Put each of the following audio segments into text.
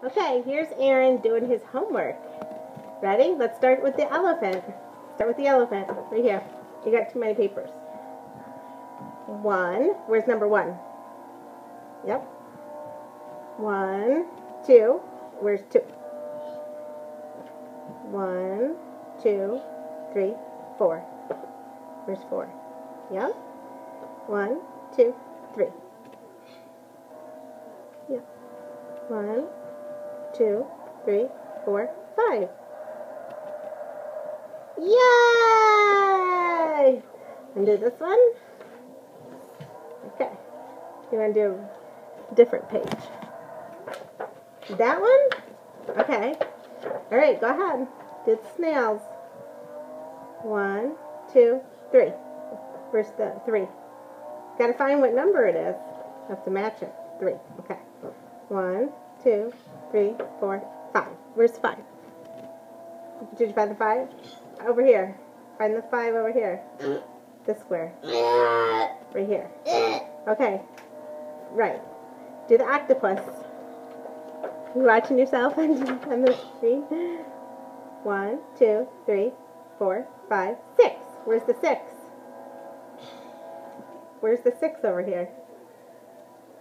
Okay, here's Aaron doing his homework. Ready? Let's start with the elephant. Start with the elephant. Right here. You got too many papers. 1. Where's number 1? Yep. 1, 2. Where's 2? 1, 2, 3, 4. Where's 4? Yep. 1, 2, 3. Yep. 1, 2, 3, 4, 5. Yay! And do this one? Okay. You want to do a different page? That one? Okay. Alright, go ahead. Do the snails. 1, 2, 3. Where's the 3? Gotta find what number it is. You have to match it. 3. Okay. 1, 2, 3, 4, 5. Where's 5? Did you find the 5? Over here. Find the 5 over here. This square. Right here. Okay. Right. Do the octopus. You watching yourself on the screen? 1, 2, 3, 4, 5, 6. Where's the 6? Where's the 6 over here?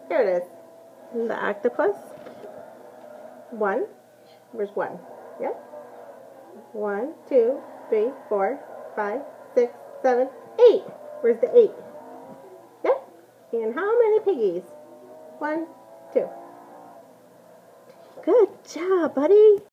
Here it is. And the octopus. 1. Where's 1? Yep. 1, 2, 3, 4, 5, 6, 7, 8. Where's the 8? Yep. And how many piggies? 1, 2. Good job, buddy.